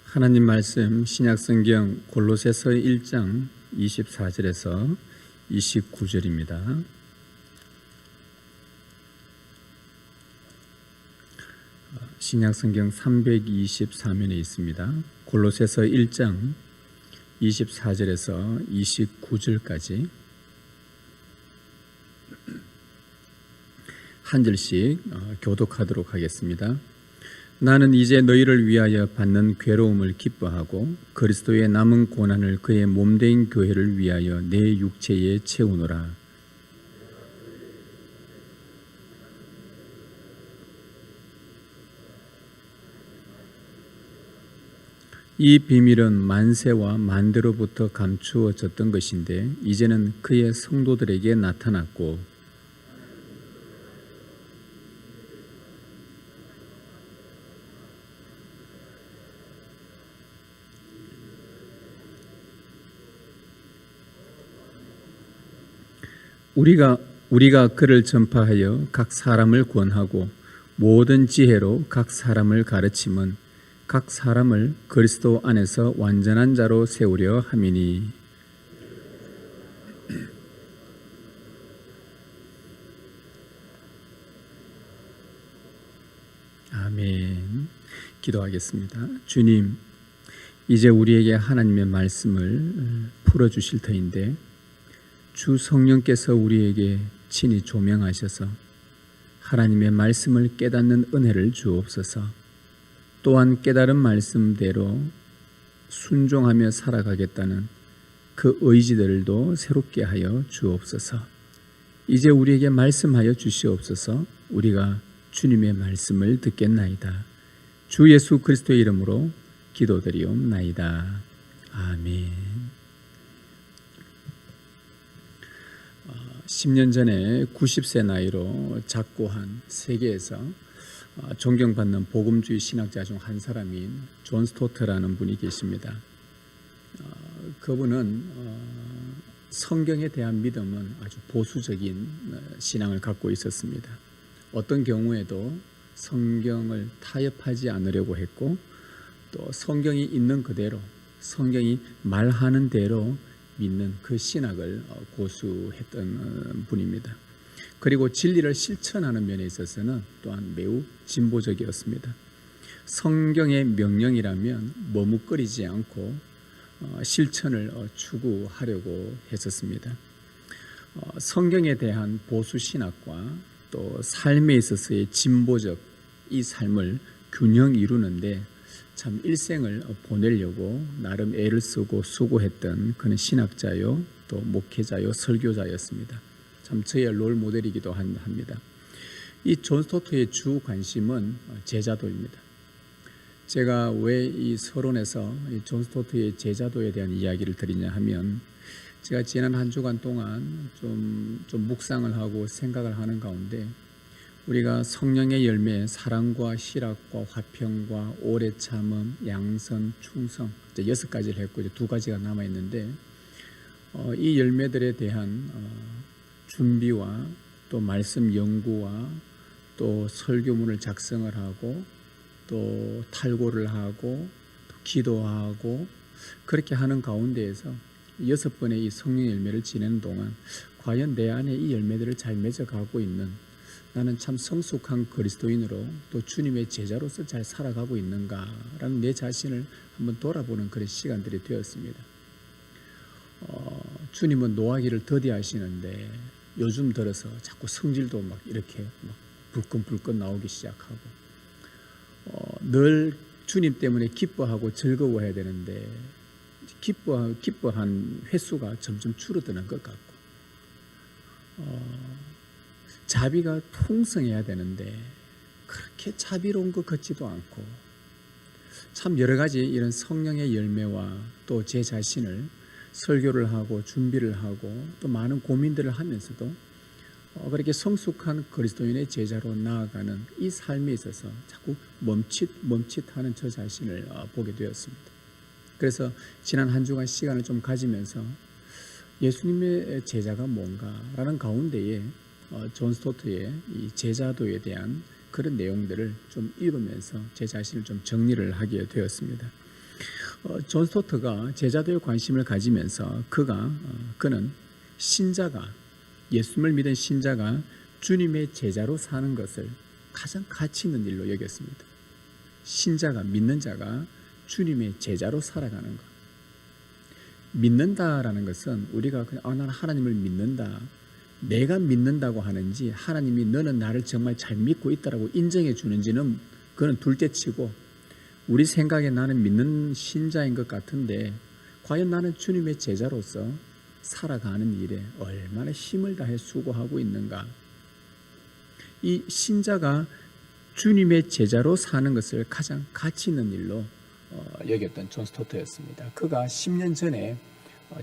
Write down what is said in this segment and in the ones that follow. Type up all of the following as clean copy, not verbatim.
하나님 말씀 신약성경 골로새서 1장 24절에서 29절입니다. 신약성경 324면에 있습니다. 골로새서 1장 24절에서 29절까지 한 절씩 교독하도록 하겠습니다. 나는 이제 너희를 위하여 받는 괴로움을 기뻐하고 그리스도의 남은 고난을 그의 몸된 교회를 위하여 내 육체에 채우노라. 이 비밀은 만세와 만대로부터 감추어졌던 것인데 이제는 그의 성도들에게 나타났고 우리가 그를 전파하여 각 사람을 권하고 모든 지혜로 각 사람을 가르침은 각 사람을 그리스도 안에서 완전한 자로 세우려 함이니. 아멘. 기도하겠습니다. 주님, 이제 우리에게 하나님의 말씀을 풀어주실 터인데 주 성령께서 우리에게 친히 조명하셔서 하나님의 말씀을 깨닫는 은혜를 주옵소서. 또한 깨달은 말씀대로 순종하며 살아가겠다는 그 의지들도 새롭게 하여 주옵소서. 이제 우리에게 말씀하여 주시옵소서. 우리가 주님의 말씀을 듣겠나이다. 주 예수 그리스도의 이름으로 기도드리옵나이다. 아멘. 10년 전에 90세 나이로 작고한 세계에서 존경받는 복음주의 신학자 중 한 사람인 존 스토트라는 분이 계십니다. 그분은 성경에 대한 믿음은 아주 보수적인 신앙을 갖고 있었습니다. 어떤 경우에도 성경을 타협하지 않으려고 했고 또 성경이 있는 그대로 성경이 말하는 대로 믿는 그 신학을 고수했던 분입니다. 그리고 진리를 실천하는 면에 있어서는 또한 매우 진보적이었습니다. 성경의 명령이라면 머뭇거리지 않고 실천을 추구하려고 했었습니다. 성경에 대한 보수 신학과 또 삶에 있어서의 진보적 이 삶을 균형 이루는데 참 일생을 보내려고 나름 애를 쓰고 수고했던 그런 신학자요 또 목회자요 설교자였습니다. 참 저의 롤 모델이기도 합니다. 이 존 스토트의 주 관심은 제자도입니다. 제가 왜 이 서론에서 존 스토트의 제자도에 대한 이야기를 드리냐 하면 제가 지난 한 주간 동안 좀 묵상을 하고 생각을 하는 가운데 우리가 성령의 열매, 사랑과 희락과 화평과 오래 참음, 양선, 충성 이제 6가지를 했고 이제 2가지가 남아 있는데 이 열매들에 대한 준비와 또 말씀 연구와 또 설교문을 작성을 하고 또 탈고를 하고 또 기도하고 그렇게 하는 가운데에서 6번의 이 성령 열매를 지내는 동안 과연 내 안에 이 열매들을 잘 맺어가고 있는 나는 참 성숙한 그리스도인으로 또 주님의 제자로서 잘 살아가고 있는가라는 내 자신을 한번 돌아보는 그런 시간들이 되었습니다. 주님은 노하기를 더디하시는데 요즘 들어서 자꾸 성질도 막 이렇게 막 불끈불끈 나오기 시작하고 늘 주님 때문에 기뻐하고 즐거워해야 되는데 기뻐한 횟수가 점점 줄어드는 것 같고 자비가 풍성해야 되는데 그렇게 자비로운 것 같지도 않고 참 여러 가지 이런 성령의 열매와 또 제 자신을 설교를 하고 준비를 하고 또 많은 고민들을 하면서도 그렇게 성숙한 그리스도인의 제자로 나아가는 이 삶에 있어서 자꾸 멈칫하는 저 자신을 보게 되었습니다. 그래서 지난 한 주간 시간을 좀 가지면서 예수님의 제자가 뭔가라는 가운데에 존 스토트의 이 제자도에 대한 그런 내용들을 좀 읽으면서 제 자신을 좀 정리를 하게 되었습니다. 존 스토트가 제자도에 관심을 가지면서 그는 신자가, 예수님을 믿은 신자가 주님의 제자로 사는 것을 가장 가치 있는 일로 여겼습니다. 신자가, 믿는 자가 주님의 제자로 살아가는 것. 믿는다라는 것은 우리가 그냥 나는 하나님을 믿는다, 내가 믿는다고 하는지 하나님이 너는 나를 정말 잘 믿고 있다라고 인정해 주는지는 그건 둘째치고, 우리 생각에 나는 믿는 신자인 것 같은데 과연 나는 주님의 제자로서 살아가는 일에 얼마나 힘을 다해 수고하고 있는가. 이 신자가 주님의 제자로 사는 것을 가장 가치 있는 일로 여겼던 존 스토트였습니다. 그가 10년 전에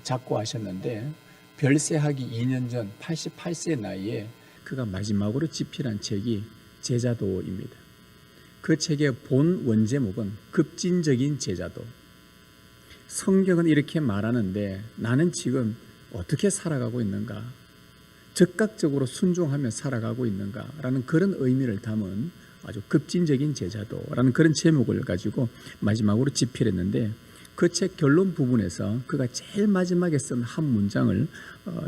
작고하셨는데 별세하기 2년 전 88세 나이에 그가 마지막으로 집필한 책이 제자도입니다. 그 책의 본 원제목은 급진적인 제자도. 성경은 이렇게 말하는데 나는 지금 어떻게 살아가고 있는가, 즉각적으로 순종하며 살아가고 있는가 라는 그런 의미를 담은 아주 급진적인 제자도라는 그런 제목을 가지고 마지막으로 집필했는데, 그 책 결론 부분에서 그가 제일 마지막에 쓴 한 문장을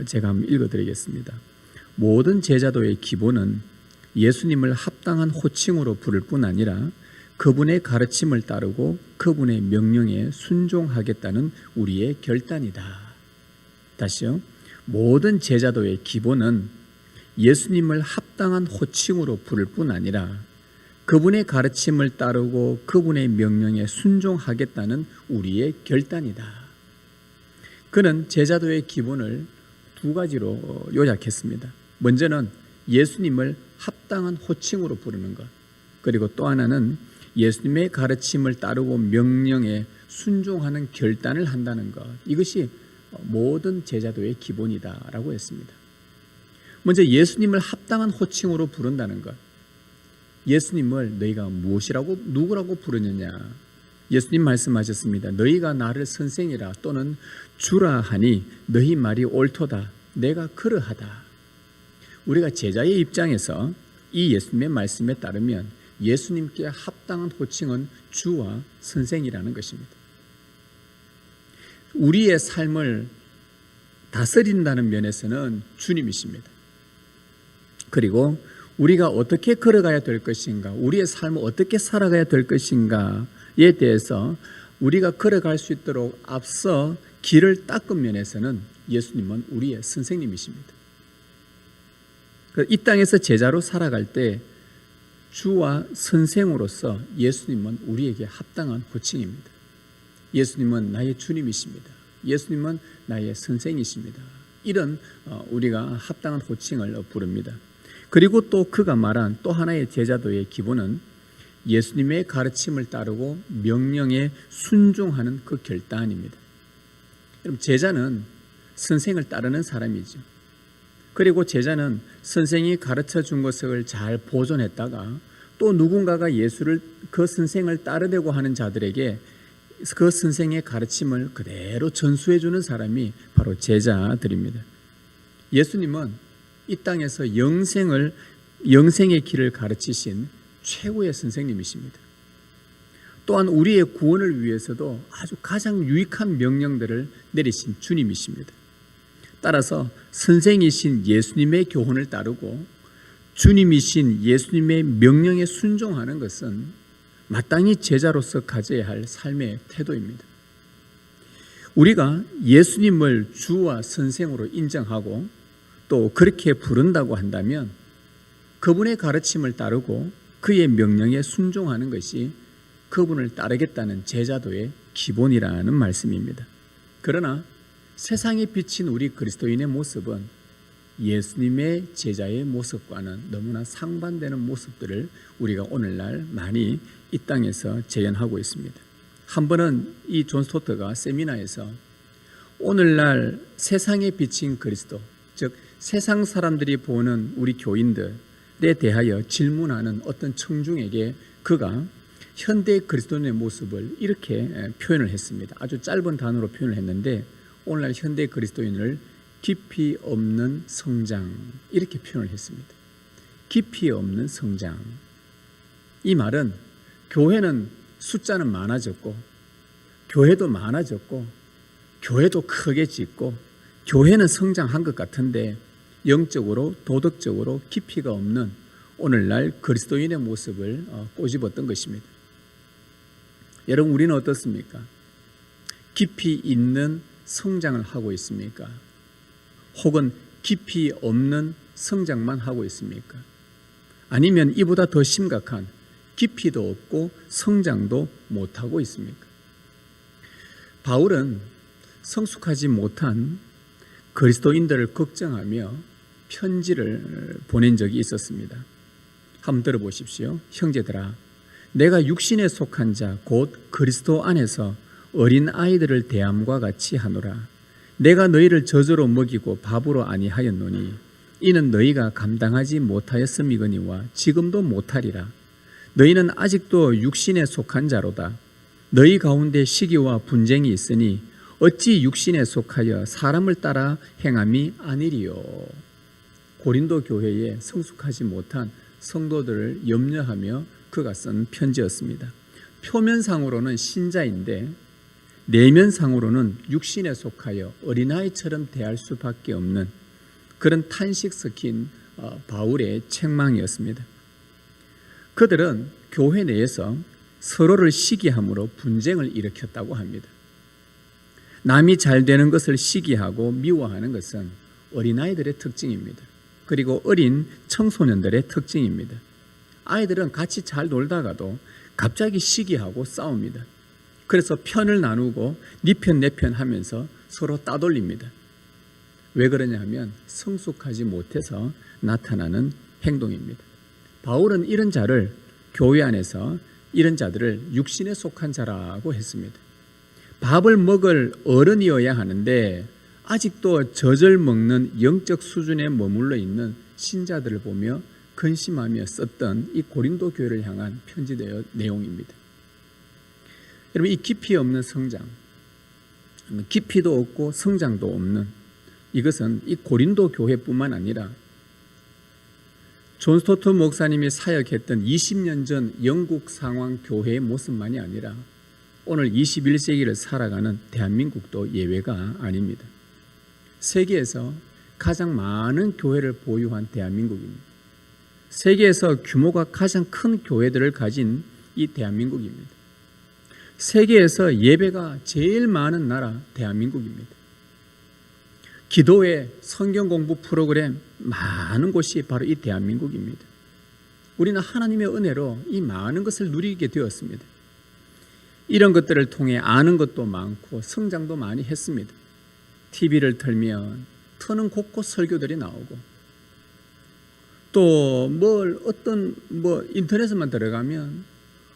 제가 한번 읽어드리겠습니다. 모든 제자도의 기본은 예수님을 합당한 호칭으로 부를 뿐 아니라 그분의 가르침을 따르고 그분의 명령에 순종하겠다는 우리의 결단이다. 다시요. 모든 제자도의 기본은 예수님을 합당한 호칭으로 부를 뿐 아니라 그분의 가르침을 따르고 그분의 명령에 순종하겠다는 우리의 결단이다. 그는 제자도의 기본을 두 가지로 요약했습니다. 먼저는 예수님을 합당한 호칭으로 부르는 것, 그리고 또 하나는 예수님의 가르침을 따르고 명령에 순종하는 결단을 한다는 것. 이것이 모든 제자도의 기본이다라고 했습니다. 먼저 예수님을 합당한 호칭으로 부른다는 것. 예수님을 너희가 무엇이라고, 누구라고 부르느냐. 예수님 말씀하셨습니다. 너희가 나를 선생이라 또는 주라 하니 너희 말이 옳도다. 내가 그러하다. 우리가 제자의 입장에서 이 예수님의 말씀에 따르면 예수님께 합당한 호칭은 주와 선생이라는 것입니다. 우리의 삶을 다스린다는 면에서는 주님이십니다. 그리고 우리가 어떻게 걸어가야 될 것인가, 우리의 삶을 어떻게 살아가야 될 것인가에 대해서 우리가 걸어갈 수 있도록 앞서 길을 닦은 면에서는 예수님은 우리의 선생님이십니다. 이 땅에서 제자로 살아갈 때 주와 선생으로서 예수님은 우리에게 합당한 호칭입니다. 예수님은 나의 주님이십니다. 예수님은 나의 선생이십니다. 이런 우리가 합당한 호칭을 부릅니다. 그리고 또 그가 말한 또 하나의 제자도의 기본은 예수님의 가르침을 따르고 명령에 순종하는 그 결단입니다. 여러분, 제자는 선생을 따르는 사람이죠. 그리고 제자는 선생이 가르쳐 준 것을 잘 보존했다가 또 누군가가 예수를, 그 선생을 따르려고 하는 자들에게 그 선생의 가르침을 그대로 전수해 주는 사람이 바로 제자들입니다. 예수님은 이 땅에서 영생의 길을 가르치신 최고의 선생님이십니다. 또한 우리의 구원을 위해서도 아주 가장 유익한 명령들을 내리신 주님이십니다. 따라서 선생이신 예수님의 교훈을 따르고 주님이신 예수님의 명령에 순종하는 것은 마땅히 제자로서 가져야 할 삶의 태도입니다. 우리가 예수님을 주와 선생으로 인정하고 또 그렇게 부른다고 한다면 그분의 가르침을 따르고 그의 명령에 순종하는 것이 그분을 따르겠다는 제자도의 기본이라는 말씀입니다. 그러나 세상에 비친 우리 그리스도인의 모습은 예수님의 제자의 모습과는 너무나 상반되는 모습들을 우리가 오늘날 많이 이 땅에서 재현하고 있습니다. 한 번은 이 존 스토트가 세미나에서 오늘날 세상에 비친 그리스도, 즉 세상 사람들이 보는 우리 교인들에 대하여 질문하는 어떤 청중에게 그가 현대 그리스도인의 모습을 이렇게 표현을 했습니다. 아주 짧은 단어로 표현을 했는데 오늘날 현대 그리스도인을 깊이 없는 성장, 이렇게 표현을 했습니다. 깊이 없는 성장. 이 말은 교회는 숫자는 많아졌고 교회도 많아졌고 교회도 크게 짓고 교회는 성장한 것 같은데 영적으로 도덕적으로 깊이가 없는 오늘날 그리스도인의 모습을 꼬집었던 것입니다. 여러분, 우리는 어떻습니까? 깊이 있는 성장을 하고 있습니까? 혹은 깊이 없는 성장만 하고 있습니까? 아니면 이보다 더 심각한 깊이도 없고 성장도 못하고 있습니까? 바울은 성숙하지 못한 그리스도인들을 걱정하며 편지를 보낸 적이 있었습니다. 한번 들어보십시오. 형제들아, 내가 육신에 속한 자 곧 그리스도 안에서 어린 아이들을 대함과 같이 하노라. 내가 너희를 저주로 먹이고 밥으로 아니하였노니 이는 너희가 감당하지 못하였음이거니와 지금도 못하리라. 너희는 아직도 육신에 속한 자로다. 너희 가운데 시기와 분쟁이 있으니 어찌 육신에 속하여 사람을 따라 행함이 아니리요. 고린도 교회에 성숙하지 못한 성도들을 염려하며 그가 쓴 편지였습니다. 표면상으로는 신자인데 내면상으로는 육신에 속하여 어린아이처럼 대할 수밖에 없는 그런 탄식 섞인 바울의 책망이었습니다. 그들은 교회 내에서 서로를 시기함으로 분쟁을 일으켰다고 합니다. 남이 잘 되는 것을 시기하고 미워하는 것은 어린아이들의 특징입니다. 그리고 어린 청소년들의 특징입니다. 아이들은 같이 잘 놀다가도 갑자기 시기하고 싸웁니다. 그래서 편을 나누고 네 편 내 편 하면서 서로 따돌립니다. 왜 그러냐 하면 성숙하지 못해서 나타나는 행동입니다. 바울은 이런 자를 교회 안에서 이런 자들을 육신에 속한 자라고 했습니다. 밥을 먹을 어른이어야 하는데 아직도 젖을 먹는 영적 수준에 머물러 있는 신자들을 보며 근심하며 썼던 이 고린도 교회를 향한 편지 내용입니다. 여러분, 이 깊이 없는 성장, 깊이도 없고 성장도 없는 이것은 이 고린도 교회뿐만 아니라 존 스토트 목사님이 사역했던 20년 전 영국 상황 교회의 모습만이 아니라 오늘 21세기를 살아가는 대한민국도 예외가 아닙니다. 세계에서 가장 많은 교회를 보유한 대한민국입니다. 세계에서 규모가 가장 큰 교회들을 가진 이 대한민국입니다. 세계에서 예배가 제일 많은 나라 대한민국입니다. 기도회, 성경 공부 프로그램 많은 곳이 바로 이 대한민국입니다. 우리는 하나님의 은혜로 이 많은 것을 누리게 되었습니다. 이런 것들을 통해 아는 것도 많고 성장도 많이 했습니다. TV를 틀면 트는 곳곳 설교들이 나오고 또 인터넷에만 들어가면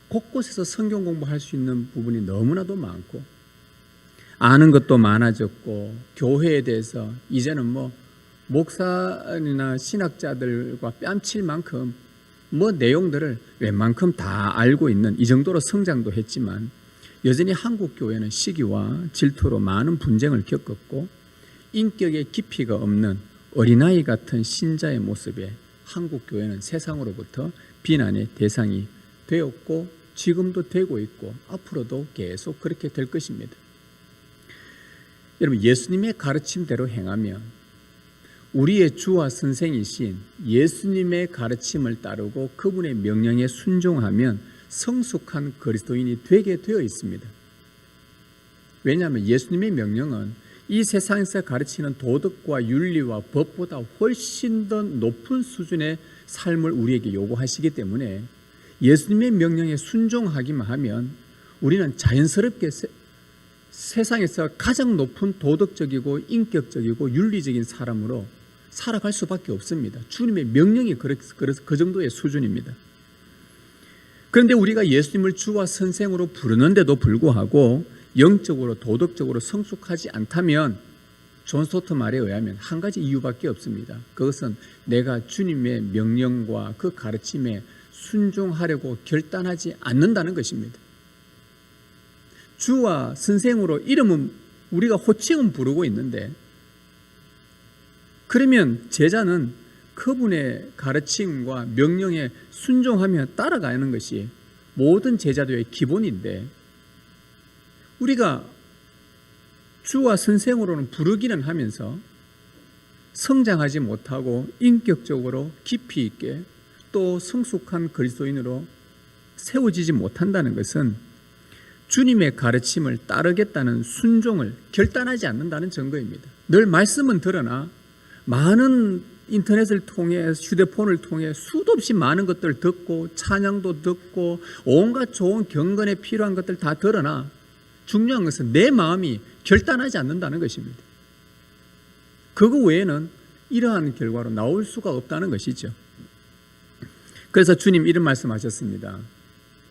곳곳에서 성경 공부할 수 있는 부분이 너무나도 많고 아는 것도 많아졌고 교회에 대해서 이제는 목사나 신학자들과 뺨칠 만큼 내용들을 웬만큼 다 알고 있는 이 정도로 성장도 했지만 여전히 한국 교회는 시기와 질투로 많은 분쟁을 겪었고 인격의 깊이가 없는 어린아이 같은 신자의 모습에 한국 교회는 세상으로부터 비난의 대상이 되었고 지금도 되고 있고 앞으로도 계속 그렇게 될 것입니다. 여러분, 예수님의 가르침대로 행하면 우리의 주와 선생이신 예수님의 가르침을 따르고 그분의 명령에 순종하면 성숙한 그리스도인이 되게 되어 있습니다. 왜냐하면 예수님의 명령은 이 세상에서 가르치는 도덕과 윤리와 법보다 훨씬 더 높은 수준의 삶을 우리에게 요구하시기 때문에 예수님의 명령에 순종하기만 하면 우리는 자연스럽게 세상에서 가장 높은 도덕적이고 인격적이고 윤리적인 사람으로 살아갈 수밖에 없습니다. 주님의 명령이 그 정도의 수준입니다. 그런데 우리가 예수님을 주와 선생으로 부르는데도 불구하고 영적으로 도덕적으로 성숙하지 않다면 존 스토트 말에 의하면 한 가지 이유밖에 없습니다. 그것은 내가 주님의 명령과 그 가르침에 순종하려고 결단하지 않는다는 것입니다. 주와 선생으로 이름은 우리가 호칭은 부르고 있는데 그러면 제자는 그분의 가르침과 명령에 순종하며 따라가는 것이 모든 제자도의 기본인데 우리가 주와 선생으로는 부르기는 하면서 성장하지 못하고 인격적으로 깊이 있게 또 성숙한 그리스도인으로 세워지지 못한다는 것은 주님의 가르침을 따르겠다는 순종을 결단하지 않는다는 증거입니다. 늘 말씀은 들으나 많은 인터넷을 통해 휴대폰을 통해 수도 없이 많은 것들 듣고 찬양도 듣고 온갖 좋은 경건에 필요한 것들 다 들으나 중요한 것은 내 마음이 결단하지 않는다는 것입니다. 그거 외에는 이러한 결과로 나올 수가 없다는 것이죠. 그래서 주님 이런 말씀하셨습니다.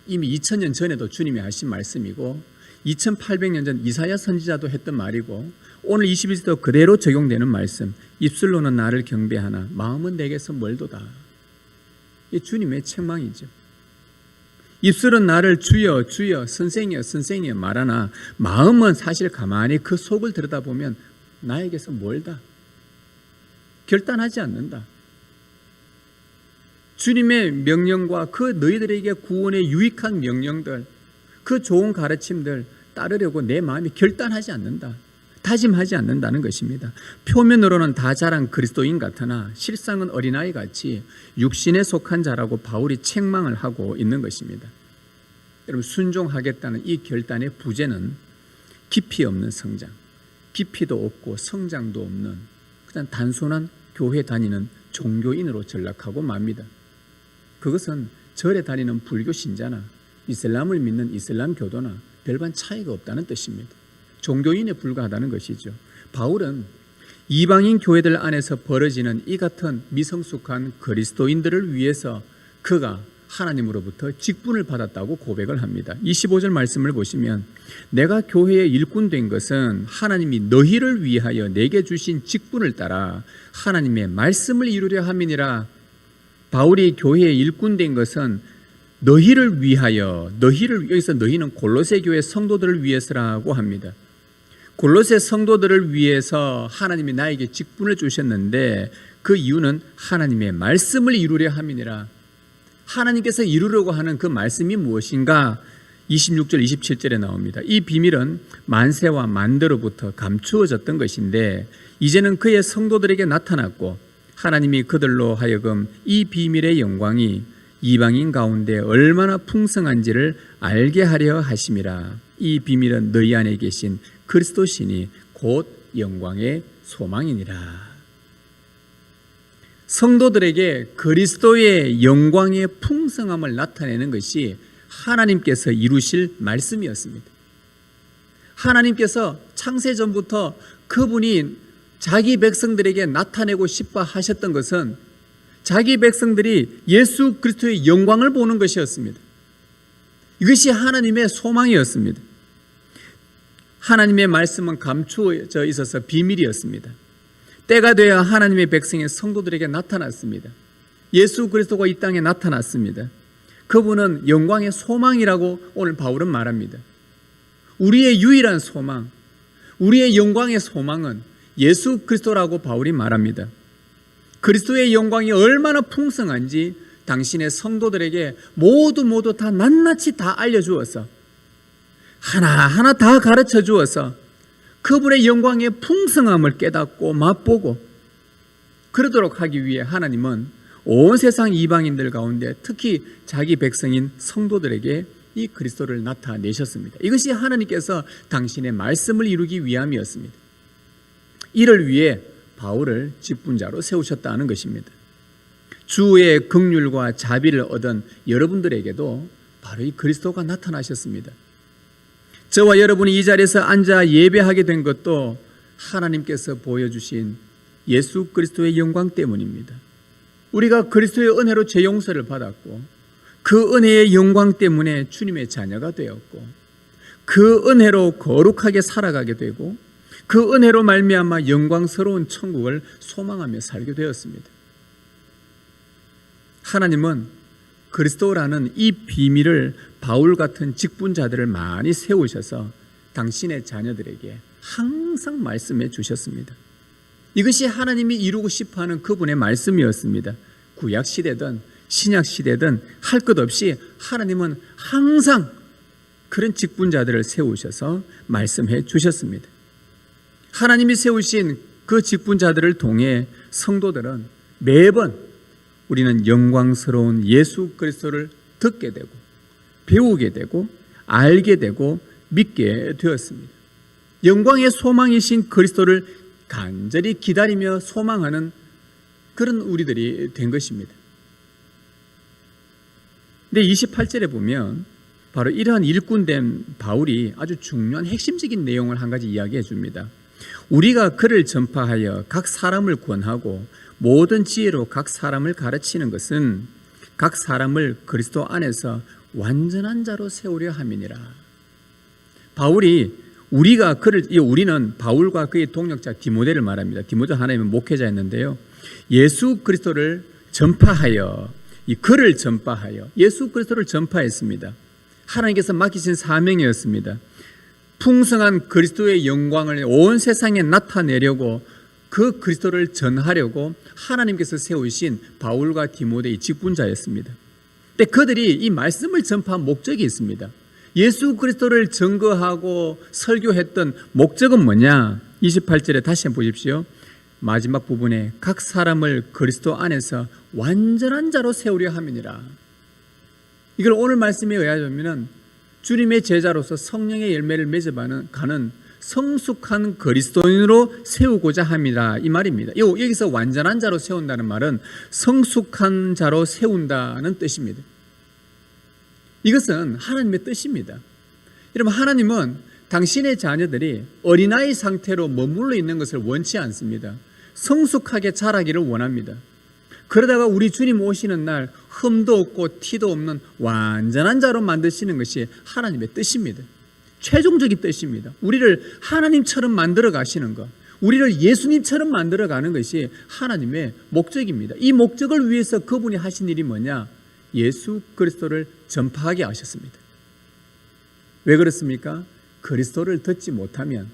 이미 2000년 전에도 주님이 하신 말씀이고 2800년 전 이사야 선지자도 했던 말이고 오늘 21세도 그대로 적용되는 말씀. 입술로는 나를 경배하나 마음은 내게서 멀도다. 이게 주님의 책망이죠. 입술은 나를 주여 주여 선생이여 선생이여 말하나 마음은 사실 가만히 그 속을 들여다보면 나에게서 멀다. 결단하지 않는다. 주님의 명령과 그 너희들에게 구원의 유익한 명령들, 그 좋은 가르침들 따르려고 내 마음이 결단하지 않는다. 다짐하지 않는다는 것입니다. 표면으로는 다 자란 그리스도인 같으나 실상은 어린아이 같이 육신에 속한 자라고 바울이 책망을 하고 있는 것입니다. 여러분, 순종하겠다는 이 결단의 부재는 깊이 없는 성장, 깊이도 없고 성장도 없는 그냥 단순한 교회 다니는 종교인으로 전락하고 맙니다. 그것은 절에 다니는 불교 신자나 이슬람을 믿는 이슬람 교도나 별반 차이가 없다는 뜻입니다. 종교인에 불과하다는 것이죠. 바울은 이방인 교회들 안에서 벌어지는 이 같은 미성숙한 그리스도인들을 위해서 그가 하나님으로부터 직분을 받았다고 고백을 합니다. 25절 말씀을 보시면 내가 교회의 일꾼 된 것은 하나님이 너희를 위하여 내게 주신 직분을 따라 하나님의 말씀을 이루려 함이니라. 바울이 교회의 일꾼 된 것은 너희를 위하여, 여기서 너희는 골로새 교회 성도들을 위해서라고 합니다. 골로새 성도들을 위해서 하나님이 나에게 직분을 주셨는데 그 이유는 하나님의 말씀을 이루려 함이니라. 하나님께서 이루려고 하는 그 말씀이 무엇인가? 26절 27절에 나옵니다. 이 비밀은 만세와 만대로부터 감추어졌던 것인데 이제는 그의 성도들에게 나타났고 하나님이 그들로 하여금 이 비밀의 영광이 이방인 가운데 얼마나 풍성한지를 알게 하려 하심이라. 이 비밀은 너희 안에 계신 그리스도시니 곧 영광의 소망이니라. 성도들에게 그리스도의 영광의 풍성함을 나타내는 것이 하나님께서 이루실 말씀이었습니다. 하나님께서 창세전부터 그분이 자기 백성들에게 나타내고 싶어 하셨던 것은 자기 백성들이 예수 그리스도의 영광을 보는 것이었습니다. 이것이 하나님의 소망이었습니다. 하나님의 말씀은 감추어져 있어서 비밀이었습니다. 때가 되어 하나님의 백성의 성도들에게 나타났습니다. 예수 그리스도가 이 땅에 나타났습니다. 그분은 영광의 소망이라고 오늘 바울은 말합니다. 우리의 유일한 소망, 우리의 영광의 소망은 예수 그리스도라고 바울이 말합니다. 그리스도의 영광이 얼마나 풍성한지 당신의 성도들에게 모두 다 낱낱이 다 알려주어서 하나하나 다 가르쳐 주어서 그분의 영광의 풍성함을 깨닫고 맛보고 그러도록 하기 위해 하나님은 온 세상 이방인들 가운데 특히 자기 백성인 성도들에게 이 그리스도를 나타내셨습니다. 이것이 하나님께서 당신의 말씀을 이루기 위함이었습니다. 이를 위해 바울을 직분자로 세우셨다는 것입니다. 주의 긍휼과 자비를 얻은 여러분들에게도 바로 이 그리스도가 나타나셨습니다. 저와 여러분이 이 자리에서 앉아 예배하게 된 것도 하나님께서 보여주신 예수 그리스도의 영광 때문입니다. 우리가 그리스도의 은혜로 죄 용서를 받았고 그 은혜의 영광 때문에 주님의 자녀가 되었고 그 은혜로 거룩하게 살아가게 되고 그 은혜로 말미암아 영광스러운 천국을 소망하며 살게 되었습니다. 하나님은 그리스도라는 이 비밀을 바울 같은 직분자들을 많이 세우셔서 당신의 자녀들에게 항상 말씀해 주셨습니다. 이것이 하나님이 이루고 싶어하는 그분의 말씀이었습니다. 구약시대든 신약시대든 할 것 없이 하나님은 항상 그런 직분자들을 세우셔서 말씀해 주셨습니다. 하나님이 세우신 그 직분자들을 통해 성도들은 매번 우리는 영광스러운 예수 그리스도를 듣게 되고 배우게 되고 알게 되고 믿게 되었습니다. 영광의 소망이신 그리스도를 간절히 기다리며 소망하는 그런 우리들이 된 것입니다. 근데 28절에 보면 바로 이러한 일꾼된 바울이 아주 중요한 핵심적인 내용을 한 가지 이야기해 줍니다. 우리가 그를 전파하여 각 사람을 권하고 모든 지혜로 각 사람을 가르치는 것은 각 사람을 그리스도 안에서 완전한 자로 세우려 함이니라. 바울이 우리는 바울과 그의 동역자 디모데를 말합니다. 디모데 하나님의 목회자였는데요. 예수 그리스도를 전파하여 그를 전파하여 예수 그리스도를 전파했습니다. 하나님께서 맡기신 사명이었습니다. 풍성한 그리스도의 영광을 온 세상에 나타내려고 그 그리스도를 전하려고 하나님께서 세우신 바울과 디모데의 직분자였습니다. 근데 그들이 이 말씀을 전파한 목적이 있습니다. 예수 그리스도를 증거하고 설교했던 목적은 뭐냐? 28절에 다시 한번 보십시오. 마지막 부분에 각 사람을 그리스도 안에서 완전한 자로 세우려 함이니라. 이걸 오늘 말씀에 의하면 주님의 제자로서 성령의 열매를 맺어가는 성숙한 그리스도인으로 세우고자 합니다. 이 말입니다. 여기서 완전한 자로 세운다는 말은 성숙한 자로 세운다는 뜻입니다. 이것은 하나님의 뜻입니다. 여러분, 하나님은 당신의 자녀들이 어린아이 상태로 머물러 있는 것을 원치 않습니다. 성숙하게 자라기를 원합니다. 그러다가 우리 주님 오시는 날 흠도 없고 티도 없는 완전한 자로 만드시는 것이 하나님의 뜻입니다. 최종적인 뜻입니다. 우리를 하나님처럼 만들어 가시는 것, 우리를 예수님처럼 만들어 가는 것이 하나님의 목적입니다. 이 목적을 위해서 그분이 하신 일이 뭐냐? 예수 그리스도를 전파하게 하셨습니다. 왜 그렇습니까? 그리스도를 듣지 못하면,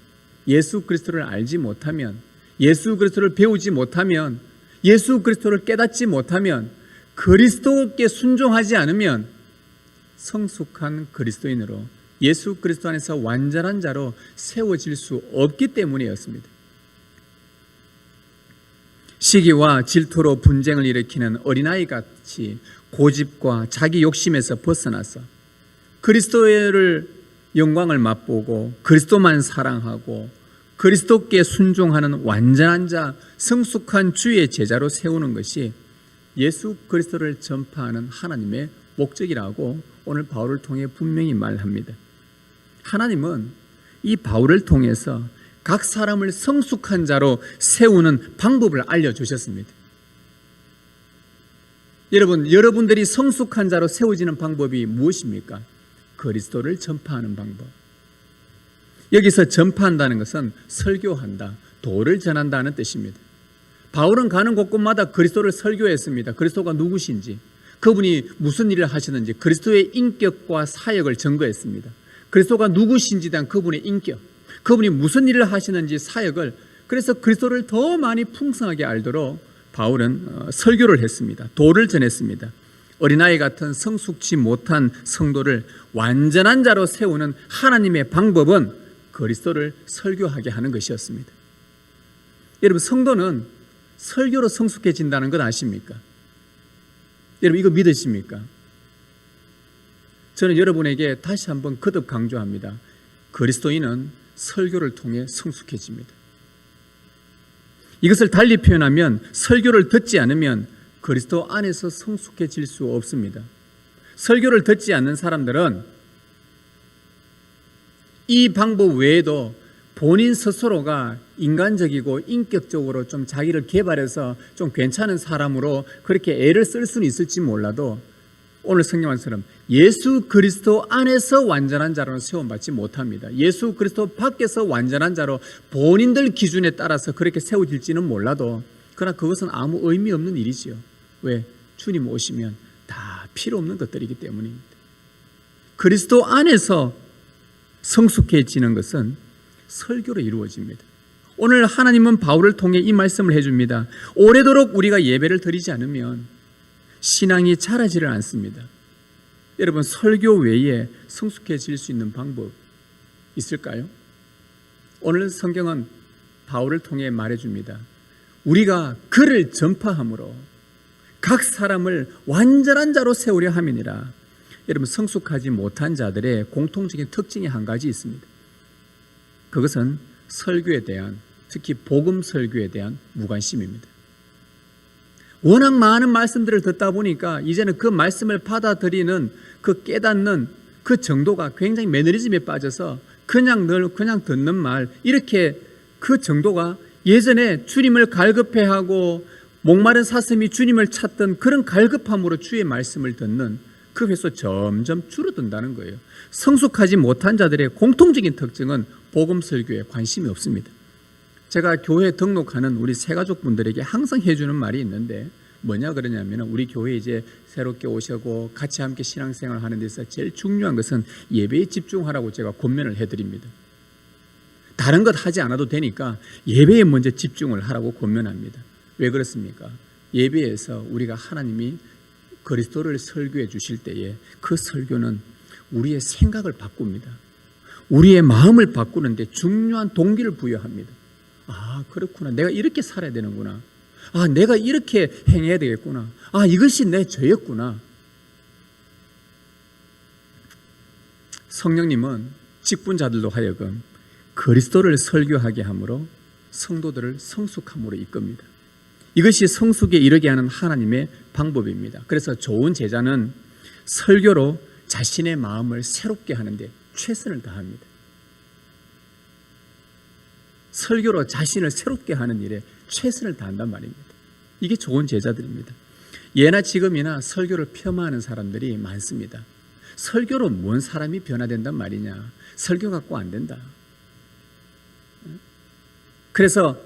예수 그리스도를 알지 못하면, 예수 그리스도를 배우지 못하면, 예수 그리스도를 깨닫지 못하면, 그리스도께 순종하지 않으면 성숙한 그리스도인으로 예수 그리스도 안에서 완전한 자로 세워질 수 없기 때문이었습니다. 시기와 질투로 분쟁을 일으키는 어린아이같이 고집과 자기 욕심에서 벗어나서 그리스도의 영광을 맛보고 그리스도만 사랑하고 그리스도께 순종하는 완전한 자, 성숙한 주의 제자로 세우는 것이 예수 그리스도를 전파하는 하나님의 목적이라고 오늘 바울을 통해 분명히 말합니다. 하나님은 이 바울을 통해서 각 사람을 성숙한 자로 세우는 방법을 알려주셨습니다. 여러분들이 성숙한 자로 세워지는 방법이 무엇입니까? 그리스도를 전파하는 방법. 여기서 전파한다는 것은 설교한다, 도를 전한다는 뜻입니다. 바울은 가는 곳곳마다 그리스도를 설교했습니다. 그리스도가 누구신지, 그분이 무슨 일을 하시는지, 그리스도의 인격과 사역을 증거했습니다. 그리스도가 누구신지에 대한 그분의 인격, 그분이 무슨 일을 하시는지 사역을, 그래서 그리스도를 더 많이 풍성하게 알도록 바울은 설교를 했습니다. 도를 전했습니다. 어린아이 같은 성숙치 못한 성도를 완전한 자로 세우는 하나님의 방법은 그리스도를 설교하게 하는 것이었습니다. 여러분, 성도는 설교로 성숙해진다는 것 아십니까? 여러분, 이거 믿으십니까? 저는 여러분에게 다시 한번 거듭 강조합니다. 그리스도인은 설교를 통해 성숙해집니다. 이것을 달리 표현하면 설교를 듣지 않으면 그리스도 안에서 성숙해질 수 없습니다. 설교를 듣지 않는 사람들은 이 방법 외에도 본인 스스로가 인간적이고 인격적으로 좀 자기를 개발해서 좀 괜찮은 사람으로 그렇게 애를 쓸 수는 있을지 몰라도 오늘 성경 말씀처럼 예수 그리스도 안에서 완전한 자로 세움받지 못합니다. 예수 그리스도 밖에서 완전한 자로 본인들 기준에 따라서 그렇게 세워질지는 몰라도 그러나 그것은 아무 의미 없는 일이지요. 왜? 주님 오시면 다 필요 없는 것들이기 때문입니다. 그리스도 안에서 성숙해지는 것은 설교로 이루어집니다. 오늘 하나님은 바울을 통해 이 말씀을 해줍니다. 오래도록 우리가 예배를 드리지 않으면 신앙이 자라지를 않습니다. 여러분, 설교 외에 성숙해질 수 있는 방법 있을까요? 오늘 성경은 바울을 통해 말해줍니다. 우리가 글을 전파함으로 각 사람을 완전한 자로 세우려 함이니라. 여러분, 성숙하지 못한 자들의 공통적인 특징이 한 가지 있습니다. 그것은 설교에 대한, 특히 복음 설교에 대한 무관심입니다. 워낙 많은 말씀들을 듣다 보니까 이제는 그 말씀을 받아들이는, 그 깨닫는 그 정도가 굉장히 매너리즘에 빠져서 그냥 듣는 말, 이렇게 그 정도가 예전에 주님을 갈급해하고 목마른 사슴이 주님을 찾던 그런 갈급함으로 주의 말씀을 듣는 그 횟수 점점 줄어든다는 거예요. 성숙하지 못한 자들의 공통적인 특징은 복음 설교에 관심이 없습니다. 제가 교회에 등록하는 우리 새가족분들에게 항상 해주는 말이 있는데, 뭐냐 그러냐면, 우리 교회에 이제 새롭게 오시고 같이 함께 신앙생활 하는 데서 제일 중요한 것은 예배에 집중하라고 제가 권면을 해드립니다. 다른 것 하지 않아도 되니까 예배에 먼저 집중을 하라고 권면합니다. 왜 그렇습니까? 예배에서 우리가 하나님이 그리스도를 설교해 주실 때에 그 설교는 우리의 생각을 바꿉니다. 우리의 마음을 바꾸는데 중요한 동기를 부여합니다. 아, 그렇구나. 내가 이렇게 살아야 되는구나. 아, 내가 이렇게 행해야 되겠구나. 아, 이것이 내 죄였구나. 성령님은 직분자들로 하여금 그리스도를 설교하게 함으로 성도들을 성숙함으로 이끕니다. 이것이 성숙에 이르게 하는 하나님의 방법입니다. 그래서 좋은 제자는 설교로 자신의 마음을 새롭게 하는데 최선을 다합니다. 설교로 자신을 새롭게 하는 일에 최선을 다한단 말입니다. 이게 좋은 제자들입니다. 예나 지금이나 설교를 폄하하는 사람들이 많습니다. 설교로 뭔 사람이 변화된단 말이냐, 설교 갖고 안 된다. 그래서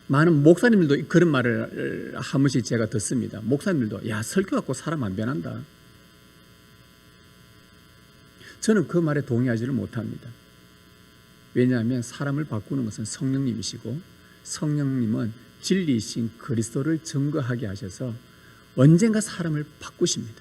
많은 목사님들도 그런 말을 한 번씩 제가 듣습니다. 목사님들도, 야, 설교 갖고 사람 안 변한다. 저는 그 말에 동의하지를 못합니다. 왜냐하면 사람을 바꾸는 것은 성령님이시고, 성령님은 진리이신 그리스도를 증거하게 하셔서 언젠가 사람을 바꾸십니다.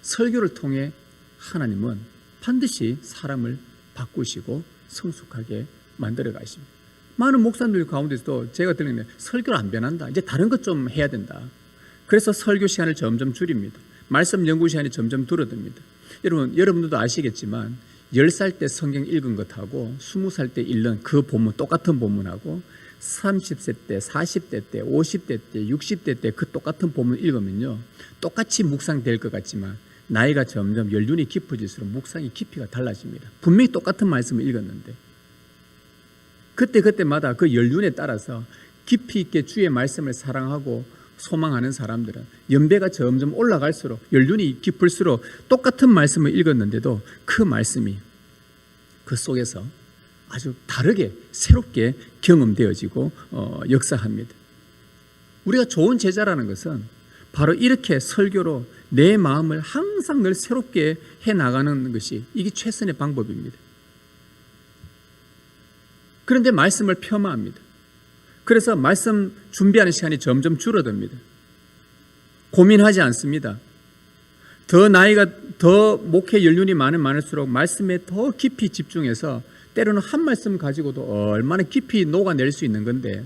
설교를 통해 하나님은 반드시 사람을 바꾸시고 성숙하게 만들어 가십니다. 많은 목사님들 가운데서도 제가 들리는, 설교를 안 변한다, 이제 다른 것 좀 해야 된다. 그래서 설교 시간을 점점 줄입니다. 말씀 연구 시간이 점점 줄어듭니다. 여러분들도 아시겠지만 10살 때 성경 읽은 것하고 20살 때 읽는 그 본문, 똑같은 본문하고 30세 때, 40대 때, 50대 때, 60대 때 그 똑같은 본문 읽으면요, 똑같이 묵상될 것 같지만 나이가 점점 연륜이 깊어질수록 묵상의 깊이가 달라집니다. 분명히 똑같은 말씀을 읽었는데 그때마다 그 연륜에 따라서 깊이 있게 주의 말씀을 사랑하고 소망하는 사람들은 연배가 점점 올라갈수록, 연륜이 깊을수록 똑같은 말씀을 읽었는데도 그 말씀이 그 속에서 아주 다르게 새롭게 경험되어지고 역사합니다. 우리가 좋은 제자라는 것은 바로 이렇게 설교로 내 마음을 항상 늘 새롭게 해나가는 것이, 이게 최선의 방법입니다. 그런데 말씀을 폄하합니다. 그래서 말씀 준비하는 시간이 점점 줄어듭니다. 고민하지 않습니다. 더 목회 연륜이 많을수록 말씀에 더 깊이 집중해서 때로는 한 말씀 가지고도 얼마나 깊이 녹아낼 수 있는 건데,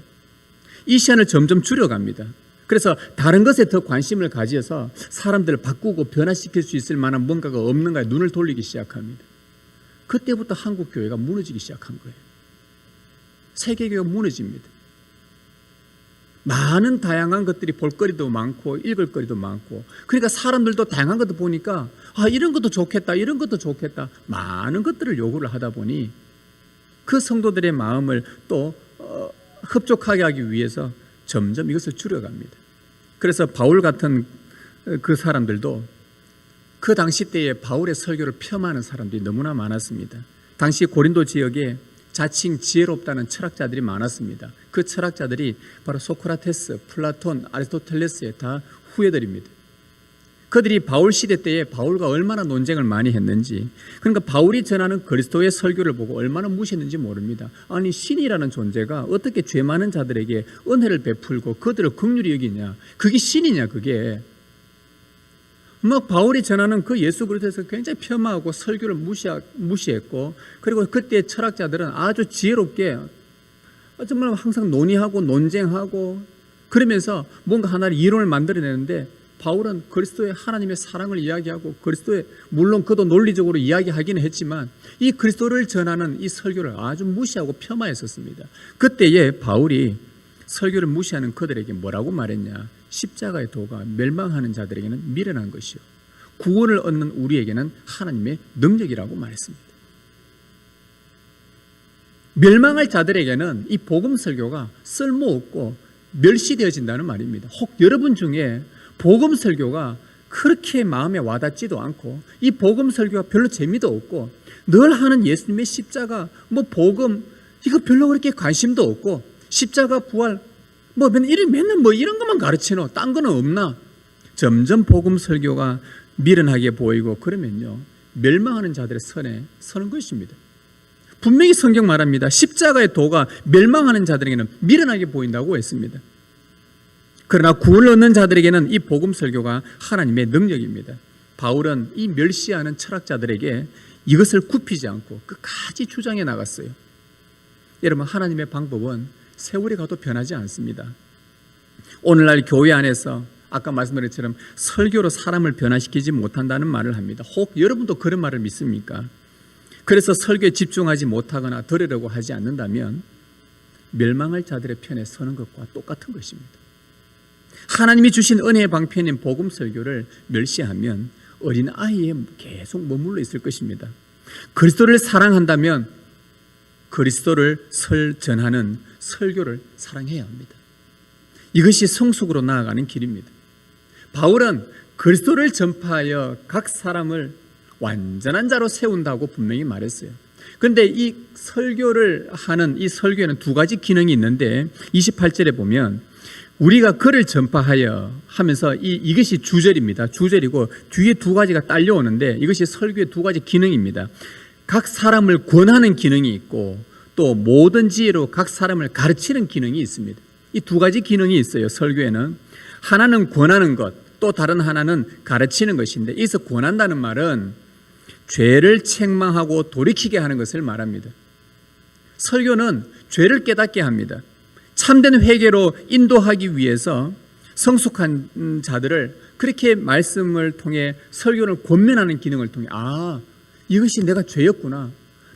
이 시간을 점점 줄여갑니다. 그래서 다른 것에 더 관심을 가져서 사람들을 바꾸고 변화시킬 수 있을 만한 뭔가가 없는가에 눈을 돌리기 시작합니다. 그때부터 한국 교회가 무너지기 시작한 거예요. 세계교회가 무너집니다. 많은 다양한 것들이 볼거리도 많고 읽을거리도 많고, 그러니까 사람들도 다양한 것도 보니까 이런 것도 좋겠다, 이런 것도 좋겠다, 많은 것들을 요구를 하다 보니 그 성도들의 마음을 또 흡족하게 하기 위해서 점점 이것을 줄여갑니다. 그래서 바울 같은 그 사람들도 그 당시 때에 바울의 설교를 폄하하는 사람들이 너무나 많았습니다. 당시 고린도 지역에 자칭 지혜롭다는 철학자들이 많았습니다. 그 철학자들이 바로 소크라테스, 플라톤, 아리스토텔레스의 다 후예들입니다. 그들이 바울 시대 때에 바울과 얼마나 논쟁을 많이 했는지, 그러니까 바울이 전하는 그리스도의 설교를 보고 얼마나 무시했는지 모릅니다. 아니, 신이라는 존재가 어떻게 죄 많은 자들에게 은혜를 베풀고 그들을 긍휼히 여기냐, 그게 신이냐, 그게. 뭐 바울이 전하는 그 예수 그리스도에서 굉장히 폄하하고 설교를 무시했고, 그리고 그때 철학자들은 아주 지혜롭게 정말 항상 논의하고 논쟁하고 그러면서 뭔가 하나의 이론을 만들어내는데, 바울은 그리스도의 하나님의 사랑을 이야기하고 그리스도의, 물론 그도 논리적으로 이야기하기는 했지만 이 그리스도를 전하는 이 설교를 아주 무시하고 폄하했었습니다. 그때에 바울이 설교를 무시하는 그들에게 뭐라고 말했냐? 십자가의 도가 멸망하는 자들에게는 미련한 것이요 구원을 얻는 우리에게는 하나님의 능력이라고 말했습니다. 멸망할 자들에게는 이 복음 설교가 쓸모없고 멸시되어진다는 말입니다. 혹 여러분 중에 복음 설교가 그렇게 마음에 와닿지도 않고 이 복음 설교가 별로 재미도 없고 늘 하는 예수님의 십자가, 뭐 복음, 이거 별로 그렇게 관심도 없고 십자가 부활 뭐 맨날 뭐 이런 것만 가르치노, 딴 거는 없나? 점점 복음 설교가 미련하게 보이고 그러면요 멸망하는 자들의 선에 서는 것입니다. 분명히 성경 말합니다. 십자가의 도가 멸망하는 자들에게는 미련하게 보인다고 했습니다. 그러나 구원을 얻는 자들에게는 이 복음 설교가 하나님의 능력입니다. 바울은 이 멸시하는 철학자들에게 이것을 굽히지 않고 끝까지 주장해 나갔어요. 여러분, 하나님의 방법은 세월이 가도 변하지 않습니다. 오늘날 교회 안에서 아까 말씀드린 것처럼 설교로 사람을 변화시키지 못한다는 말을 합니다. 혹 여러분도 그런 말을 믿습니까? 그래서 설교에 집중하지 못하거나 들으려고 하지 않는다면 멸망할 자들의 편에 서는 것과 똑같은 것입니다. 하나님이 주신 은혜의 방편인 복음 설교를 멸시하면 어린 아이에 계속 머물러 있을 것입니다. 그리스도를 사랑한다면 그리스도를 전하는 설교를 사랑해야 합니다. 이것이 성숙으로 나아가는 길입니다. 바울은 그리스도를 전파하여 각 사람을 완전한 자로 세운다고 분명히 말했어요. 그런데 이 설교를 하는 이 설교에는 두 가지 기능이 있는데 28절에 보면 우리가 그를 전파하여 하면서 이것이 주절입니다. 주절이고 뒤에 두 가지가 딸려오는데 이것이 설교의 두 가지 기능입니다. 각 사람을 권하는 기능이 있고 또 모든 지혜로 각 사람을 가르치는 기능이 있습니다. 이 두 가지 기능이 있어요. 설교에는 하나는 권하는 것, 또 다른 하나는 가르치는 것인데, 여기서 권한다는 말은 죄를 책망하고 돌이키게 하는 것을 말합니다. 설교는 죄를 깨닫게 합니다. 참된 회개로 인도하기 위해서 성숙한 자들을 그렇게 말씀을 통해 설교를 권면하는 기능을 통해 이것이 내가 죄였구나.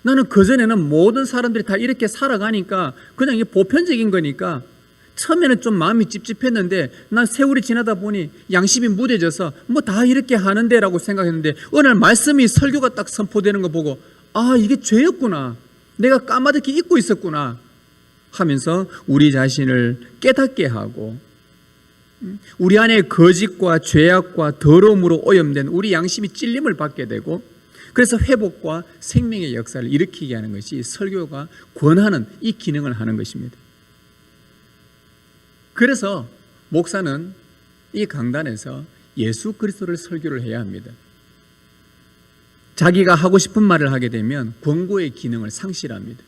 나는 그전에는 모든 사람들이 다 이렇게 살아가니까 그냥 이게 보편적인 거니까 처음에는 좀 마음이 찝찝했는데 난 세월이 지나다 보니 양심이 무뎌져서 뭐 다 이렇게 하는데 라고 생각했는데 어느 날 말씀이 설교가 딱 선포되는 거 보고 이게 죄였구나. 내가 까마득히 잊고 있었구나 하면서 우리 자신을 깨닫게 하고 우리 안에 거짓과 죄악과 더러움으로 오염된 우리 양심이 찔림을 받게 되고 그래서 회복과 생명의 역사를 일으키게 하는 것이 설교가 권하는 이 기능을 하는 것입니다. 그래서 목사는 이 강단에서 예수 그리스도를 설교를 해야 합니다. 자기가 하고 싶은 말을 하게 되면 권고의 기능을 상실합니다.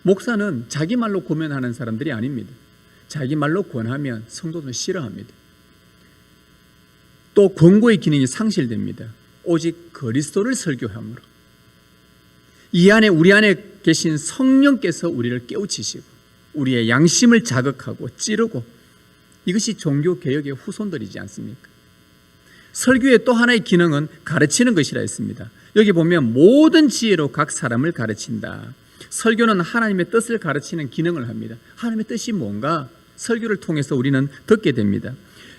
목사는 자기 말로 고면하는 사람들이 아닙니다. 자기 말로 권하면 성도들은 싫어합니다. 또 권고의 기능이 상실됩니다. 오직 그리스도를 설교함으로 이 안에 우리 안에 계신 성령께서 우리를 깨우치시고 우리의 양심을 자극하고 찌르고 이것이 종교개혁의 후손들이지 않습니까? 설교의 또 하나의 기능은 가르치는 것이라 했습니다. 여기 보면 모든 지혜로 각 사람을 가르친다. 설교는 하나님의 뜻을 가르치는 기능을 합니다. 하나님의 뜻이 뭔가 설교를 통해서 우리는 듣게 됩니다.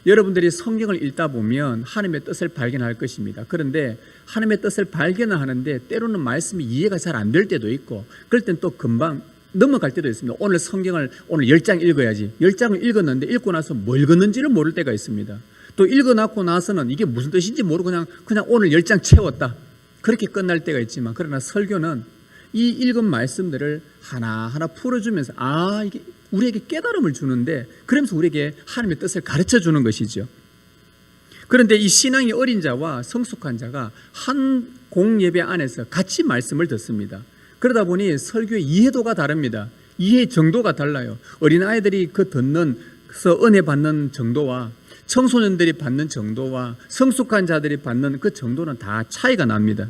여러분들이 성경을 읽다 보면 하나님의 뜻을 발견할 것입니다. 그런데 하나님의 뜻을 발견을 하는데 때로는 말씀이 이해가 잘 안 될 때도 있고 그럴 땐 또 금방 넘어갈 때도 있습니다. 오늘 성경을 오늘 10장 읽어야지. 10장을 읽었는데 읽고 나서 뭘 읽었는지를 모를 때가 있습니다. 또 읽어놓고 나서는 이게 무슨 뜻인지 모르고 그냥 오늘 10장 채웠다. 그렇게 끝날 때가 있지만 그러나 설교는 이 읽은 말씀들을 하나하나 풀어주면서 이게 우리에게 깨달음을 주는데 그러면서 우리에게 하나님의 뜻을 가르쳐 주는 것이죠. 그런데 이 신앙이 어린 자와 성숙한 자가 한 공예배 안에서 같이 말씀을 듣습니다. 그러다 보니 설교의 이해도가 다릅니다. 이해 정도가 달라요. 어린아이들이 그 듣는 은혜 받는 정도와 청소년들이 받는 정도와 성숙한 자들이 받는 그 정도는 다 차이가 납니다.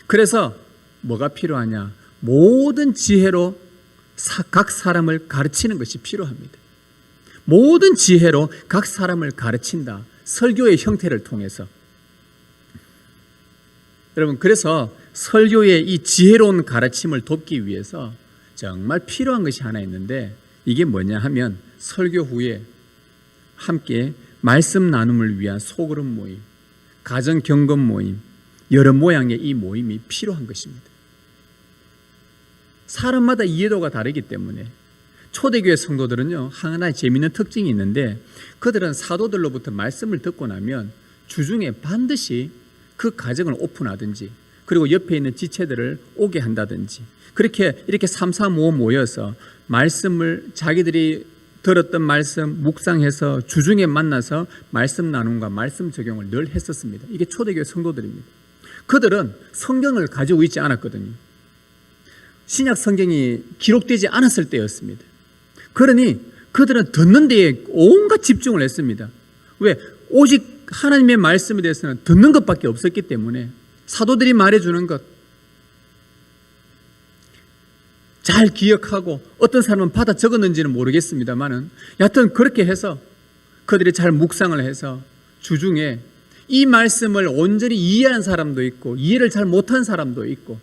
그래서 뭐가 필요하냐? 모든 지혜로 각 사람을 가르치는 것이 필요합니다. 모든 지혜로 각 사람을 가르친다. 설교의 형태를 통해서. 여러분, 그래서 설교의 이 지혜로운 가르침을 돕기 위해서 정말 필요한 것이 하나 있는데, 이게 뭐냐 하면 설교 후에 함께 말씀 나눔을 위한 소그룹 모임, 가정 경건 모임, 여러 모양의 이 모임이 필요한 것입니다. 사람마다 이해도가 다르기 때문에 초대교회 성도들은요, 하나의 재미있는 특징이 있는데, 그들은 사도들로부터 말씀을 듣고 나면 주중에 반드시 그 가정을 오픈하든지, 그리고 옆에 있는 지체들을 오게 한다든지, 이렇게 3, 4, 5 모여서 말씀을 자기들이 들었던 말씀 묵상해서 주중에 만나서 말씀 나눔과 말씀 적용을 늘 했었습니다. 이게 초대교회 성도들입니다. 그들은 성경을 가지고 있지 않았거든요. 신약 성경이 기록되지 않았을 때였습니다. 그러니 그들은 듣는 데에 온갖 집중을 했습니다. 왜? 오직 하나님의 말씀에 대해서는 듣는 것밖에 없었기 때문에 사도들이 말해주는 것 잘 기억하고, 어떤 사람은 받아 적었는지는 모르겠습니다만은 여하튼 그렇게 해서 그들이 잘 묵상을 해서 주중에 이 말씀을 온전히 이해한 사람도 있고 이해를 잘 못한 사람도 있고,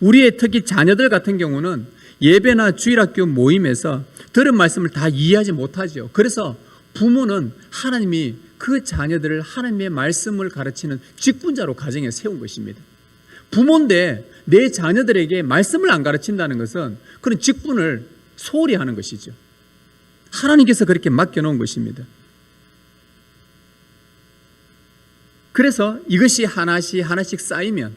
우리의 특히 자녀들 같은 경우는 예배나 주일학교 모임에서 들은 말씀을 다 이해하지 못하죠. 그래서 부모는 하나님이 그 자녀들을 하나님의 말씀을 가르치는 직분자로 가정에 세운 것입니다. 부모인데 내 자녀들에게 말씀을 안 가르친다는 것은 그런 직분을 소홀히 하는 것이죠. 하나님께서 그렇게 맡겨놓은 것입니다. 그래서 이것이 하나씩 쌓이면,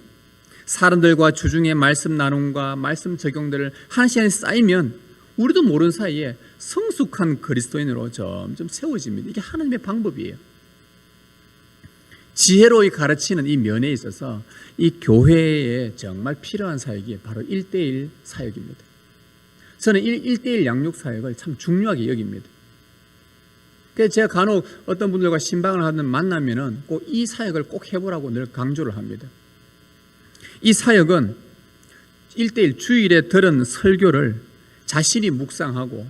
사람들과 주중에 말씀 나눔과 말씀 적용들을 하나씩 쌓이면 우리도 모르는 사이에 성숙한 그리스도인으로 점점 세워집니다. 이게 하나님의 방법이에요. 지혜로이 가르치는 이 면에 있어서 이 교회에 정말 필요한 사역이 바로 1:1 사역입니다. 저는 1:1 양육 사역을 참 중요하게 여깁니다. 그래서 제가 간혹 어떤 분들과 신방을 하는 만나면은 꼭 이 사역을 꼭 해보라고 늘 강조를 합니다. 이 사역은 1:1 주일에 들은 설교를 자신이 묵상하고,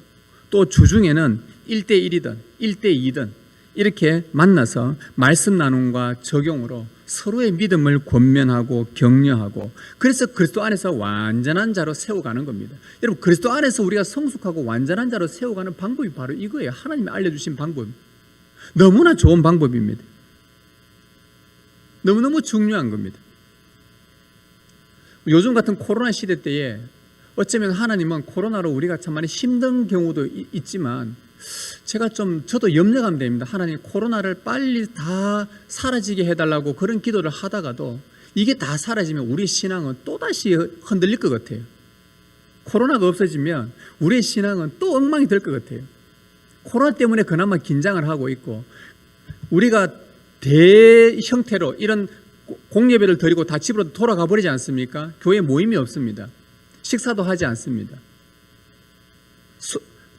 또 주중에는 1:1이든 1:2든 이렇게 만나서 말씀 나눔과 적용으로 서로의 믿음을 권면하고 격려하고, 그래서 그리스도 안에서 완전한 자로 세워가는 겁니다. 여러분, 그리스도 안에서 우리가 성숙하고 완전한 자로 세워가는 방법이 바로 이거예요. 하나님이 알려주신 방법. 너무나 좋은 방법입니다. 너무너무 중요한 겁니다. 요즘 같은 코로나 시대 때에 어쩌면 하나님은 코로나로 우리가 참 많이 힘든 경우도 있지만, 저도 염려감 됩니다. 하나님, 코로나를 빨리 다 사라지게 해달라고 그런 기도를 하다가도 이게 다 사라지면 우리의 신앙은 또다시 흔들릴 것 같아요. 코로나가 없어지면 우리의 신앙은 또 엉망이 될 것 같아요. 코로나 때문에 그나마 긴장을 하고 있고, 우리가 대형태로 이런 공예배를 드리고 다 집으로 돌아가 버리지 않습니까? 교회 모임이 없습니다. 식사도 하지 않습니다.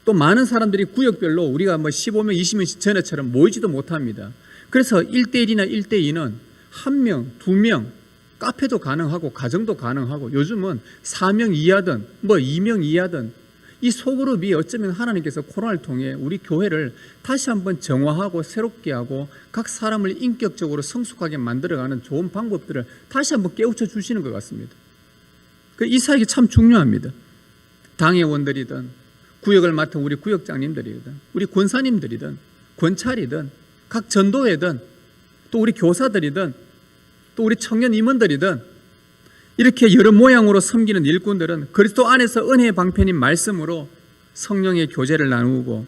또 많은 사람들이 구역별로 우리가 15명, 20명씩 전에처럼 모이지도 못합니다. 그래서 1:1이나 1:2는 1명, 2명, 카페도 가능하고 가정도 가능하고, 요즘은 4명 이하든 2명 이하든 이 소그룹이 어쩌면 하나님께서 코로나를 통해 우리 교회를 다시 한번 정화하고 새롭게 하고 각 사람을 인격적으로 성숙하게 만들어가는 좋은 방법들을 다시 한번 깨우쳐 주시는 것 같습니다. 이 사역이 참 중요합니다. 당회원들이든 구역을 맡은 우리 구역장님들이든 우리 권사님들이든 권찰이든 각 전도회든 또 우리 교사들이든 또 우리 청년 임원들이든 이렇게 여러 모양으로 섬기는 일꾼들은 그리스도 안에서 은혜의 방편인 말씀으로 성령의 교제를 나누고,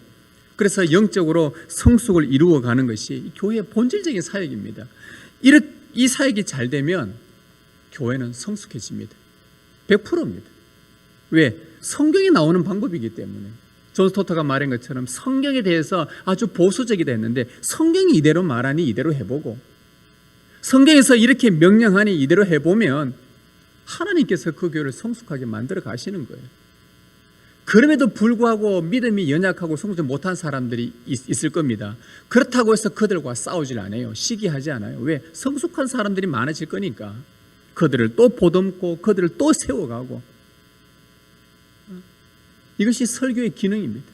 그래서 영적으로 성숙을 이루어가는 것이 교회의 본질적인 사역입니다. 이 사역이 잘 되면 교회는 성숙해집니다. 100%입니다. 왜? 성경에 나오는 방법이기 때문에. 존 스토터가 말한 것처럼 성경에 대해서 아주 보수적이다 했는데, 성경이 이대로 말하니 이대로 해보고, 성경에서 이렇게 명령하니 이대로 해보면 하나님께서 그 교회를 성숙하게 만들어 가시는 거예요. 그럼에도 불구하고 믿음이 연약하고 성숙 못한 사람들이 있을 겁니다. 그렇다고 해서 그들과 싸우질 않아요. 시기하지 않아요. 왜? 성숙한 사람들이 많아질 거니까. 그들을 또 보듬고 그들을 또 세워가고. 이것이 설교의 기능입니다.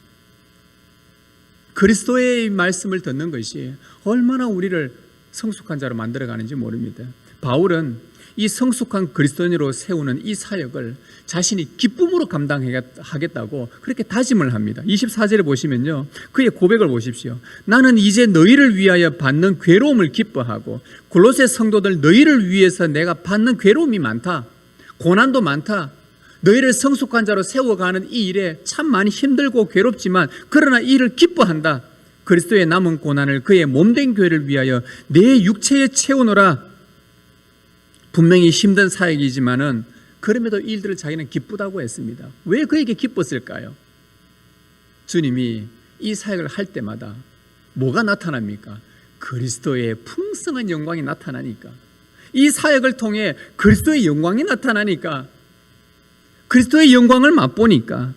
그리스도의 말씀을 듣는 것이 얼마나 우리를 성숙한 자로 만들어가는지 모릅니다. 바울은 이 성숙한 그리스도인으로 세우는 이 사역을 자신이 기쁨으로 감당하겠다고 그렇게 다짐을 합니다. 24절에 보시면요, 그의 고백을 보십시오. 나는 이제 너희를 위하여 받는 괴로움을 기뻐하고, 골로새 성도들 너희를 위해서 내가 받는 괴로움이 많다, 고난도 많다, 너희를 성숙한 자로 세워가는 이 일에 참 많이 힘들고 괴롭지만 그러나 이 일을 기뻐한다. 그리스도의 남은 고난을 그의 몸된 교회를 위하여 내 육체에 채우노라. 분명히 힘든 사역이지만은 그럼에도 이 일들을 자기는 기쁘다고 했습니다. 왜 그에게 기뻤을까요? 주님이 이 사역을 할 때마다 뭐가 나타납니까? 그리스도의 풍성한 영광이 나타나니까. 이 사역을 통해 그리스도의 영광이 나타나니까, 그리스도의 영광을 맛보니까,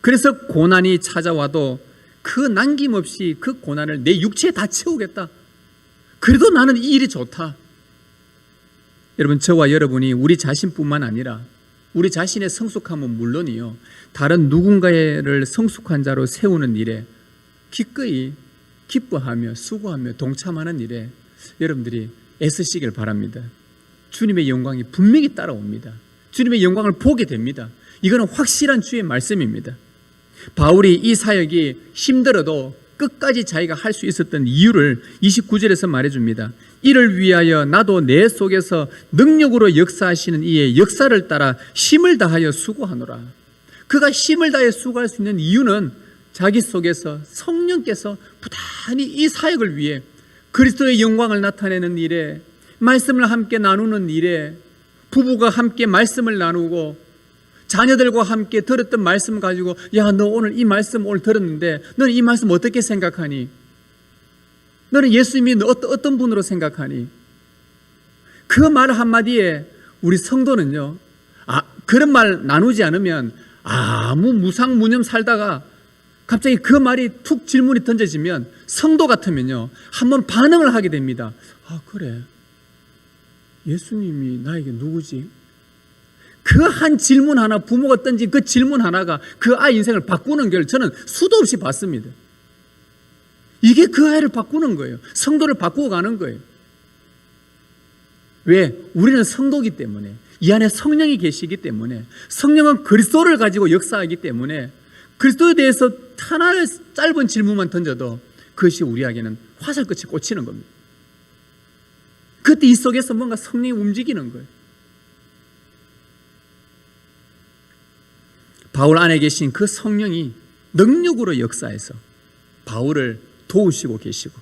그래서 고난이 찾아와도 그 남김없이 그 고난을 내 육체에 다 채우겠다. 그래도 나는 이 일이 좋다. 여러분, 저와 여러분이 우리 자신뿐만 아니라 우리 자신의 성숙함은 물론이요, 다른 누군가를 성숙한 자로 세우는 일에 기꺼이 기뻐하며 수고하며 동참하는 일에 여러분들이 애쓰시길 바랍니다. 주님의 영광이 분명히 따라옵니다. 주님의 영광을 보게 됩니다. 이거는 확실한 주의 말씀입니다. 바울이 이 사역이 힘들어도 끝까지 자기가 할 수 있었던 이유를 29절에서 말해줍니다. 이를 위하여 나도 내 속에서 능력으로 역사하시는 이의 역사를 따라 힘을 다하여 수고하노라. 그가 힘을 다해 수고할 수 있는 이유는 자기 속에서 성령께서 부단히 이 사역을 위해, 그리스도의 영광을 나타내는 일에, 말씀을 함께 나누는 일에, 부부가 함께 말씀을 나누고 자녀들과 함께 들었던 말씀 가지고, 야, 너 오늘 이 말씀 오늘 들었는데 너는 이 말씀 어떻게 생각하니? 너는 예수님이 어떤 분으로 생각하니? 그 말 한마디에 우리 성도는요, 그런 말 나누지 않으면 아무 무상무념 살다가 갑자기 그 말이 툭 질문이 던져지면 성도 같으면요, 한번 반응을 하게 됩니다. 그래, 예수님이 나에게 누구지? 그 한 질문 하나, 부모가 던진 그 질문 하나가 그 아이 인생을 바꾸는 걸 저는 수도 없이 봤습니다. 이게 그 아이를 바꾸는 거예요. 성도를 바꾸어 가는 거예요. 왜? 우리는 성도이기 때문에, 이 안에 성령이 계시기 때문에, 성령은 그리스도를 가지고 역사하기 때문에 그리스도에 대해서 하나의 짧은 질문만 던져도 그것이 우리에게는 화살끝이 꽂히는 겁니다. 그때 이 속에서 뭔가 성령이 움직이는 거예요. 바울 안에 계신 그 성령이 능력으로 역사해서 바울을 도우시고 계시고,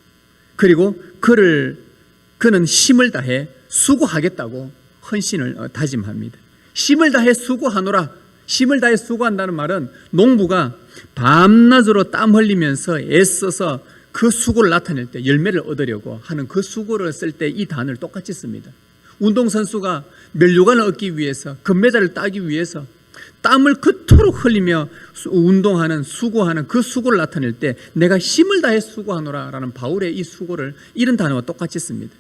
그리고 그는 힘을 다해 수고하겠다고 헌신을 다짐합니다. 힘을 다해 수고하노라. 힘을 다해 수고한다는 말은 농부가 밤낮으로 땀 흘리면서 애써서 그 수고를 나타낼 때 열매를 얻으려고 하는 그 수고를 쓸 때 이 단어를 똑같이 씁니다. 운동선수가 면류관을 얻기 위해서, 금메달을 따기 위해서 땀을 그토록 흘리며 운동하는, 수고하는 그 수고를 나타낼 때 내가 힘을 다해 수고하노라 라는 바울의 이 수고를 이런 단어와 똑같이 씁니다.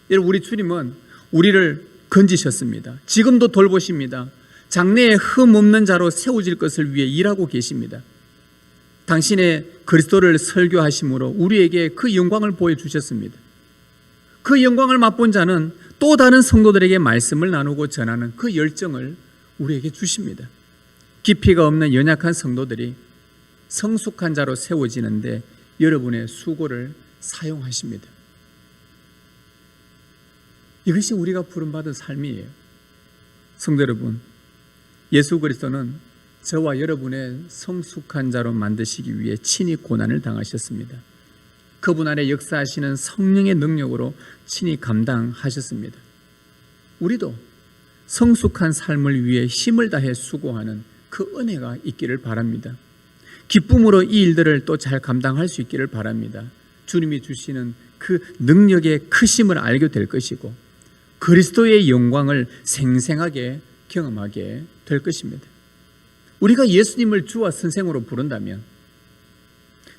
여러분, 우리 주님은 우리를 건지셨습니다. 지금도 돌보십니다. 장래에 흠 없는 자로 세워질 것을 위해 일하고 계십니다. 당신의 그리스도를 설교하심으로 우리에게 그 영광을 보여주셨습니다. 그 영광을 맛본 자는 또 다른 성도들에게 말씀을 나누고 전하는 그 열정을 우리에게 주십니다. 깊이가 없는 연약한 성도들이 성숙한 자로 세워지는데 여러분의 수고를 사용하십니다. 이것이 우리가 부름받은 삶이에요. 성도 여러분, 예수 그리스도는 저와 여러분의 성숙한 자로 만드시기 위해 친히 고난을 당하셨습니다. 그분 안에 역사하시는 성령의 능력으로 친히 감당하셨습니다. 우리도 성숙한 삶을 위해 힘을 다해 수고하는 그 은혜가 있기를 바랍니다. 기쁨으로 이 일들을 또 잘 감당할 수 있기를 바랍니다. 주님이 주시는 그 능력의 크심을 알게 될 것이고 그리스도의 영광을 생생하게 경험하게 될 것입니다. 우리가 예수님을 주와 선생으로 부른다면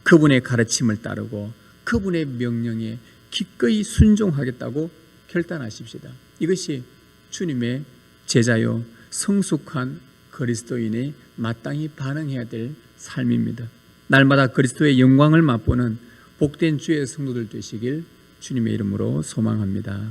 그분의 가르침을 따르고 그분의 명령에 기꺼이 순종하겠다고 결단하십시다. 이것이 주님의 제자요 성숙한 그리스도인이 마땅히 반응해야 될 삶입니다. 날마다 그리스도의 영광을 맛보는 복된 주의 성도들 되시길 주님의 이름으로 소망합니다.